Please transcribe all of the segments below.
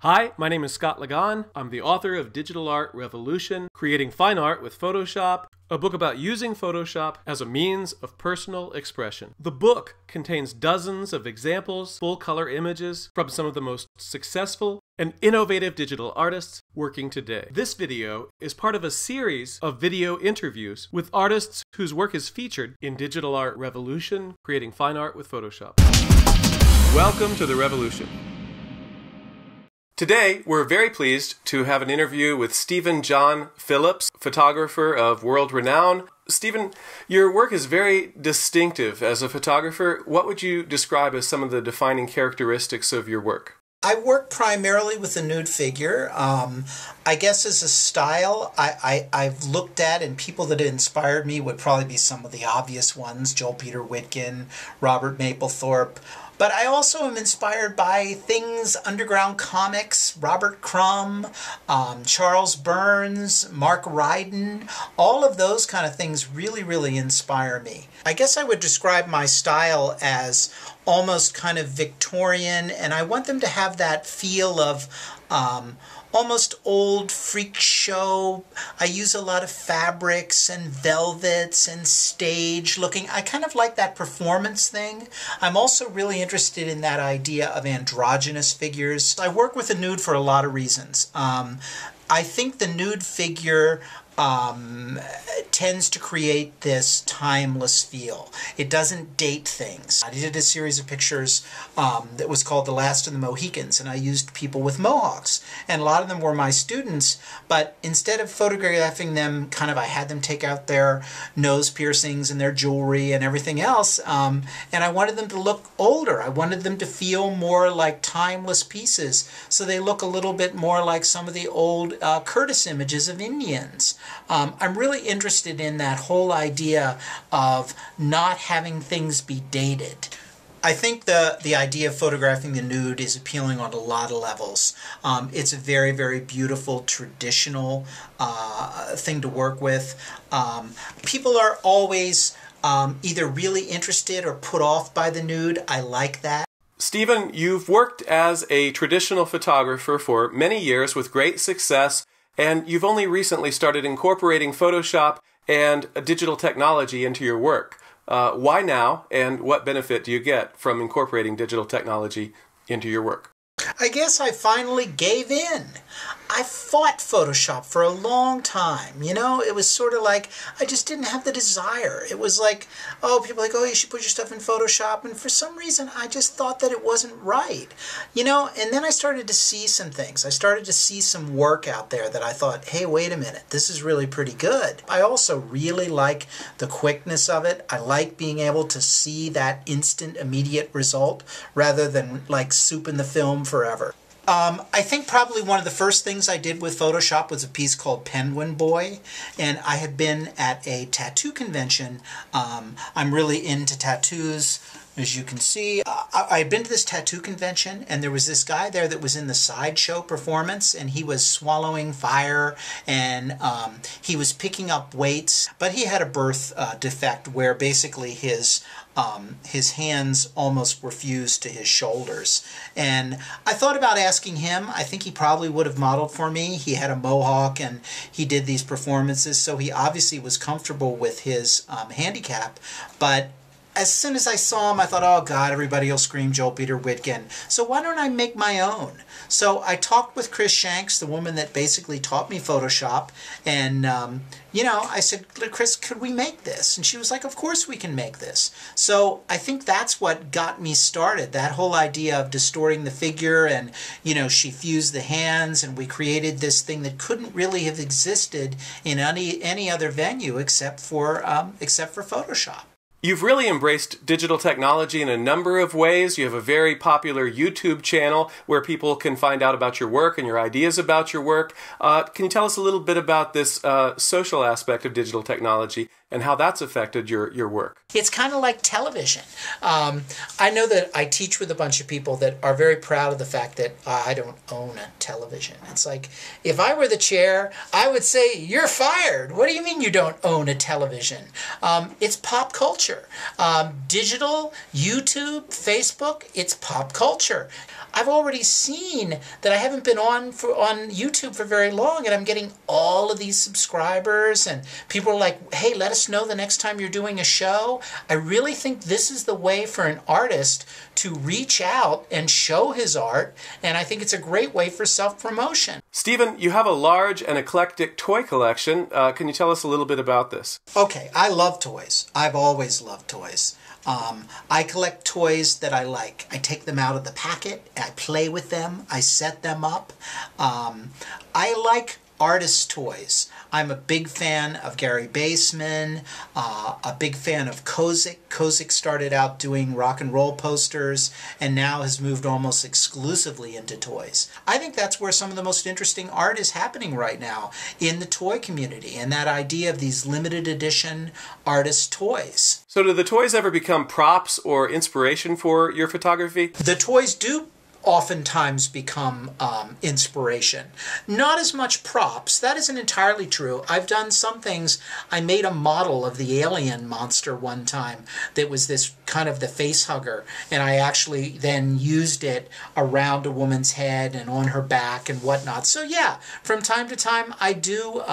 Hi, my name is Scott Ligon. I'm the author of Digital Art Revolution, Creating Fine Art with Photoshop, a book about using Photoshop as a means of personal expression. The book contains dozens of examples, full-color images from some of the most successful and innovative digital artists working today. This video is part of a series of video interviews with artists whose work is featured in Digital Art Revolution, Creating Fine Art with Photoshop. Welcome to the revolution. Today, we're very pleased to have an interview with Stephen John Phillips, photographer of world renown. Stephen, your work is very distinctive as a photographer. What would you describe as some of the defining characteristics of your work? I work primarily with a nude figure. I guess as a style, I've looked at, and people that inspired me would probably be some of the obvious ones, Joel Peter Witkin, Robert Mapplethorpe. But I also am inspired by things, underground comics, Robert Crumb, Charles Burns, Mark Ryden. All of those kind of things really inspire me. I guess I would describe my style as almost kind of Victorian, and I want them to have that feel of almost old freak show. I use a lot of fabrics and velvets and stage looking. I kind of like that performance thing. I'm also really interested in that idea of androgynous figures. I work with a nude for a lot of reasons. I think the nude figure tends to create this timeless feel. It doesn't date things. I did a series of pictures that was called The Last of the Mohicans, and I used people with mohawks, and a lot of them were my students, but instead of photographing them, I had them take out their nose piercings and their jewelry and everything else, and I wanted them to look older. I wanted them to feel more like timeless pieces, so they look a little bit more like some of the old Curtis images of Indians. I'm really interested in that whole idea of not having things be dated. I think the idea of photographing the nude is appealing on a lot of levels. It's a very beautiful, traditional thing to work with. People are always either really interested or put off by the nude. I like that. Stephen, you've worked as a traditional photographer for many years with great success, and you've only recently started incorporating Photoshop and digital technology into your work. Why now, and what benefit do you get from incorporating digital technology into your work? I guess I finally gave in. I fought Photoshop for a long time, you know? It was sort of like, I just didn't have the desire. It was like, oh, people are like, oh, you should put your stuff in Photoshop, and for some reason, I just thought that it wasn't right, you know? And then I started to see some things. I started to see some work out there that I thought, hey, wait a minute, this is really pretty good. I also really like the quickness of it. I like being able to see that instant, immediate result, rather than like soup in the film forever. I think probably one of the first things I did with Photoshop was a piece called Penguin Boy, and I had been at a tattoo convention. I'm really into tattoos, as you can see. I had been to this tattoo convention, and there was this guy there that was in the sideshow performance, and he was swallowing fire, and he was picking up weights, but he had a birth defect where basically his hands almost were fused to his shoulders. And I thought about asking him. I think he probably would have modeled for me. He had a mohawk and he did these performances, so he obviously was comfortable with his handicap. But as soon as I saw him, I thought, oh God, everybody will scream Joel Peter Witkin. So why don't I make my own? So I talked with Chris Shanks, the woman that basically taught me Photoshop, and you know, I said, Chris, could we make this? And she was like, of course we can make this. So I think that's what got me started, that whole idea of distorting the figure, and you know, she fused the hands, and we created this thing that couldn't really have existed in any other venue except for Photoshop. You've really embraced digital technology in a number of ways. You have a very popular YouTube channel where people can find out about your work and your ideas about your work. Can you tell us a little bit about this social aspect of digital technology and how that's affected your work. It's kind of like television. I know that I teach with a bunch of people that are very proud of the fact that I don't own a television. It's like, if I were the chair, I would say, you're fired. What do you mean you don't own a television? It's pop culture. Digital, YouTube, Facebook, it's pop culture. I've already seen that I haven't been on YouTube for very long, and I'm getting all of these subscribers, and people are like, hey, let us know the next time you're doing a show. I really think this is the way for an artist to reach out and show his art, and I think it's a great way for self-promotion. Stephen, you have a large and eclectic toy collection. Can you tell us a little bit about this? Okay, I love toys. I've always loved toys. I collect toys that I like. I take them out of the packet, I play with them, I set them up. I like artist toys. I'm a big fan of Gary Baseman, a big fan of Kozik. Kozik started out doing rock and roll posters and now has moved almost exclusively into toys. I think that's where some of the most interesting art is happening right now, in the toy community, and that idea of these limited edition artist toys. So do the toys ever become props or inspiration for your photography? The toys do oftentimes become inspiration. Not as much props. That isn't entirely true. I've done some things. I made a model of the alien monster one time that was this kind of the face hugger, and I actually then used it around a woman's head and on her back and whatnot. So yeah, from time to time I do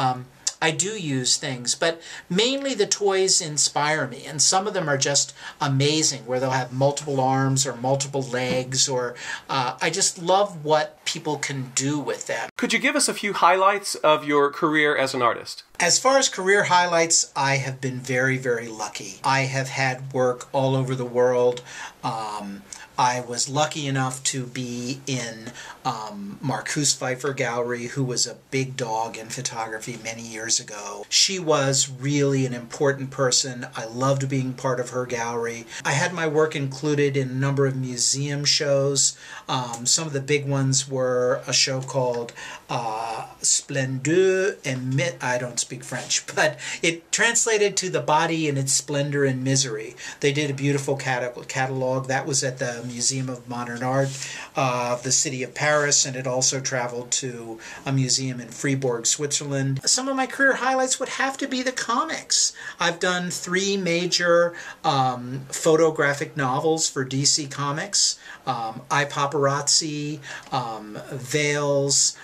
use things, but mainly the toys inspire me, and some of them are just amazing, where they'll have multiple arms or multiple legs, or I just love what people can do with them. Could you give us a few highlights of your career as an artist? As far as career highlights, I have been very, very lucky. I have had work all over the world. I was lucky enough to be in Marcuse Pfeiffer Gallery, who was a big dog in photography many years ago. She was really an important person. I loved being part of her gallery. I had my work included in a number of museum shows. Some of the big ones were a show called Splendeur et I don't speak French, but it translated to The Body in Its Splendor and Misery. They did a beautiful catalog. That was at the Museum of Modern Art of the city of Paris, and it also traveled to a museum in Fribourg, Switzerland. Some of my career highlights would have to be the comics. I've done 3 major photographic novels for DC Comics. I Paparazzi, Veils,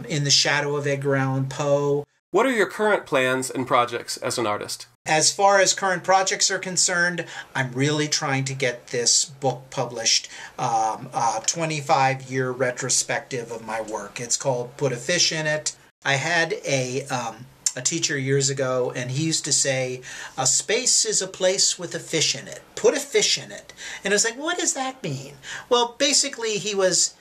In the Shadow of Edgar Allan Poe. What are your current plans and projects as an artist? As far as current projects are concerned, I'm really trying to get this book published, a 25-year retrospective of my work. It's called Put a Fish in It. I had a teacher years ago, and he used to say, a space is a place with a fish in it. Put a fish in it. And I was like, what does that mean? Well, basically he was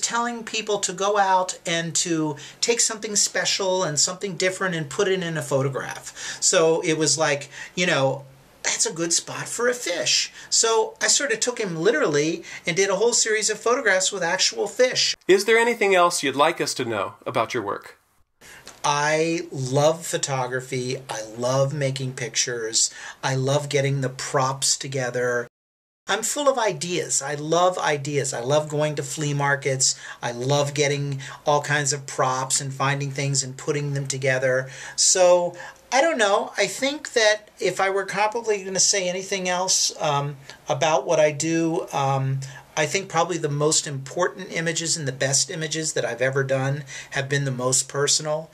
telling people to go out and to take something special and something different and put it in a photograph. So it was like, you know, that's a good spot for a fish. So I sort of took him literally and did a whole series of photographs with actual fish. Is there anything else you'd like us to know about your work? I love photography. I love making pictures. I love getting the props together. I'm full of ideas. I love ideas. I love going to flea markets. I love getting all kinds of props and finding things and putting them together. So I don't know. I think that if I were probably going to say anything else about what I do, I think probably the most important images and the best images that I've ever done have been the most personal.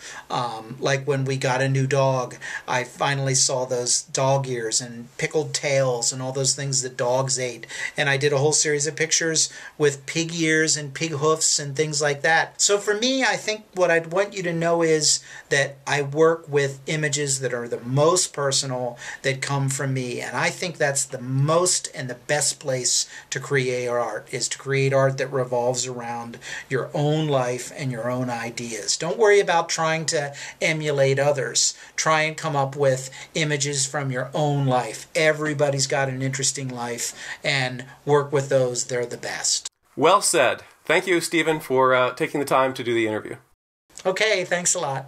Like when we got a new dog, I finally saw those dog ears and pickled tails and all those things that dogs ate. And I did a whole series of pictures with pig ears and pig hoofs and things like that. So for me, I think what I'd want you to know is that I work with images that are the most personal that come from me. And I think that's the most and the best place to create art, is to create art that revolves around your own life and your own ideas. Don't worry about trying to emulate others. Try and come up with images from your own life. Everybody's got an interesting life, and work with those. They're the best. Well said. Thank you, Stephen, for taking the time to do the interview. Okay, thanks a lot.